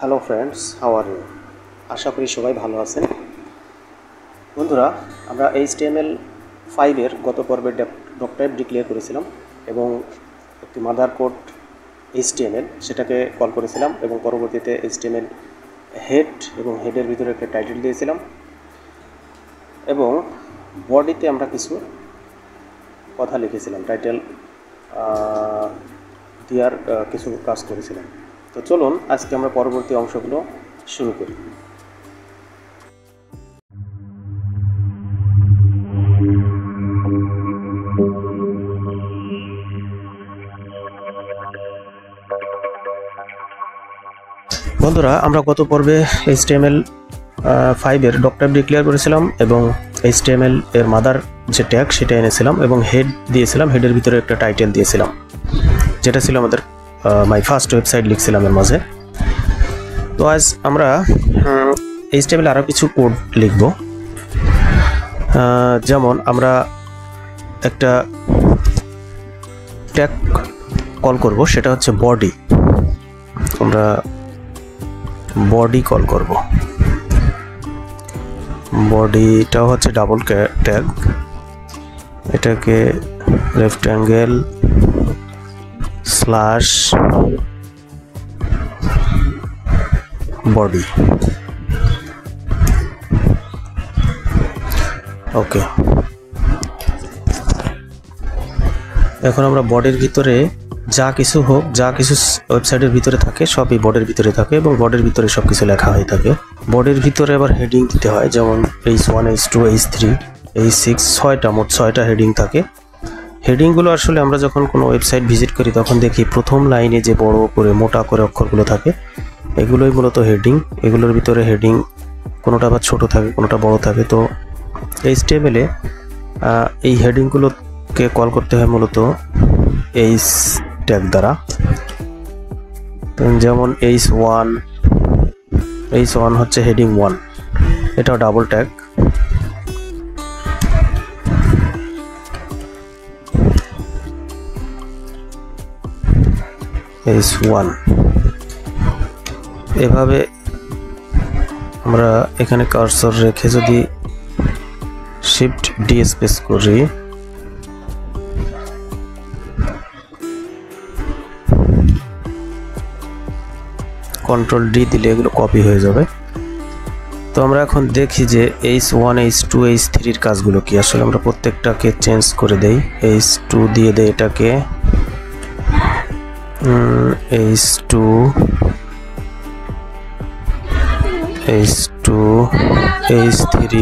Hello friends, how are you? আশা করি সবাই ভালো আছেন। বন্ধুরা, আমরা HTML5 এর গত পর্বে ডক টাইপ ডিক্লেয়ার করেছিলাম এবং একটি মাদার কোড HTML সেটাকে কল করেছিলাম এবং পরবর্তীতে HTML হেড এবং হেডের ভিতরে একটা টাইটেল দিয়েছিলাম এবং বডিতে আমরা কিছু কথা লিখেছিলাম, টাইটেল দেওয়ার কিছু কাজ করেছিলাম। তো চলুন আজকে আমরা পরবর্তী অংশগুলো শুরু করি। বন্ধুরা, আমরা গত পর্বে HTML5 এর ডক টাইপ ডিক্লেয়ার করেছিলাম এবং HTML এর মাদার যে ট্যাগ সেটা এনেছিলাম এবং হেড দিয়েছিলাম, হেডের ভিতরে একটা টাইটেল দিয়েছিলাম যেটা ছিল আমাদের মাই ফার্স্ট ওয়েবসাইট লিখছিলাম এর মাঝে। তো আজ আমরা HTML আরও কিছু কোড লিখব। যেমন আমরা একটা ট্যাগ কল করব, সেটা হচ্ছে বডি। আমরা বডি কল করব। বডিটাও হচ্ছে ডাবল ট্যাগ, এটাকে রেক্ট্যাঙ্গেল স্ল্যাশ বডি। ওকে, এখন আমরা বডির ভিতরে যা কিছু হোক, যা কিছু ওয়েবসাইটের ভিতরে থাকে সবই বডির ভিতরে থাকে এবং বডির ভিতরে সব কিছু লেখা হয়ে থাকে। বডির ভিতরে আবার হেডিং দিতে হয়, যেমন H1, H2, H3, H6, মোট 6টা হেডিং থাকে। হেডিংগুলো আসলে আমরা যখন কোনো ওয়েবসাইট ভিজিট করি তখন দেখি প্রথম লাইনে যে বড় করে মোটা করে অক্ষরগুলো থাকে এগুলোই মূলত হেডিং। এগুলোর ভিতরে হেডিং কোনোটা আবার ছোট থাকে, কোনোটা বড় থাকে। তো HTML-এ এই হেডিংগুলোকে কল করতে হয় মূলত এইচ ট্যাগ দ্বারা। যেমন H1 হচ্ছে হেডিং 1, এটাও ডাবল ট্যাগ। H1 এভাবে আমরা এখানে কার্সর রেখে যদি শিফট ডি স্পেস করি কন্ট্রোল ডি দিলে এগুলো কপি হয়ে যাবে। তো আমরা এখন দেখি যে H1, H2, H3-র কাজগুলো কি। আসলে আমরা প্রত্যেকটাকে চেঞ্জ করে দেই, H2 দিয়ে দেই এটাকে H2, H2, H3,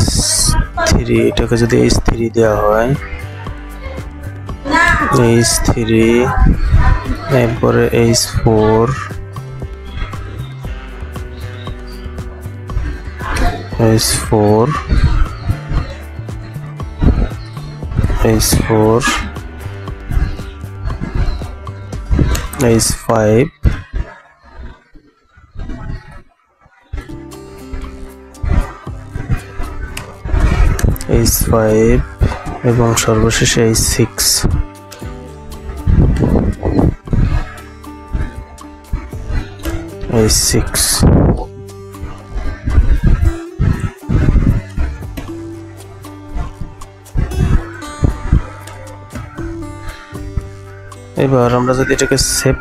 H3, এটাকে যদি H3 দেওয়া হয়, H3, এরপরে H4, H4, H4, H5, H5 এবং সর্বশেষে H6। এবার আমরা যদি এটাকে সেভ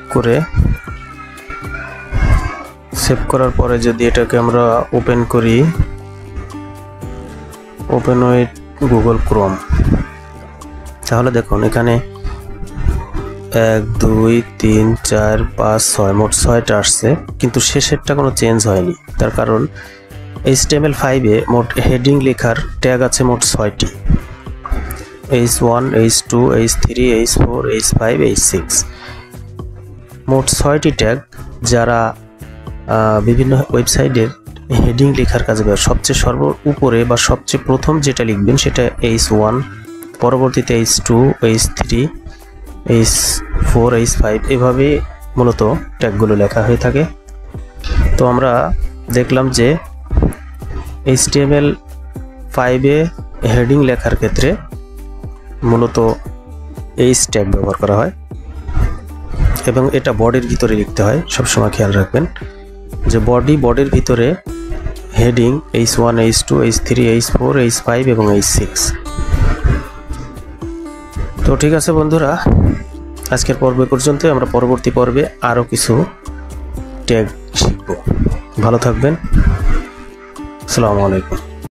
করার পরে যদি এটাকে আমরা ওপেন করি, ওপেন উইথ গুগল ক্রোম, তাহলে দেখুন এখানে 1, 2, 3, 4, 5, 6 মোট 6টা আসছে, কিন্তু শেষেরটা কোনো চেঞ্জ হয়নি। তার কারণ HTML5-এ মোট হেডিং লেখার ট্যাগ আছে মোট 6টি, H1, H2, H3, H4, H5, H6, মোট 6টি ট্যাগ যারা বিভিন্ন ওয়েবসাইটের হেডিং লেখার কাজে ব্যবহার। সবচেয়ে সর্ব উপরে বা সবচেয়ে প্রথম যেটা লিখবেন সেটা H1, পরবর্তীতে H2, H3, H4, H5, এভাবে মূলত ট্যাগগুলো লেখা হয়ে থাকে। তো আমরা দেখলাম যে HTML5-এ হেডিং লেখার ক্ষেত্রে মূলত H ট্যাগ ব্যবহার করা হয়। এবং এটা বডির ভিতরে লিখতে হয়, সবসময় খেয়াল রাখবেন যে বডির ভিতরে heading H1 H2 H3 H4 H5 এবং H6। তো ঠিক আছে বন্ধুরা, আজকের পর্ব পর্যন্ত। আমরা পরবর্তী পর্বে আরও কিছু ট্যাগ শিখব। ভালো থাকবেন। আসসালামু আলাইকুম।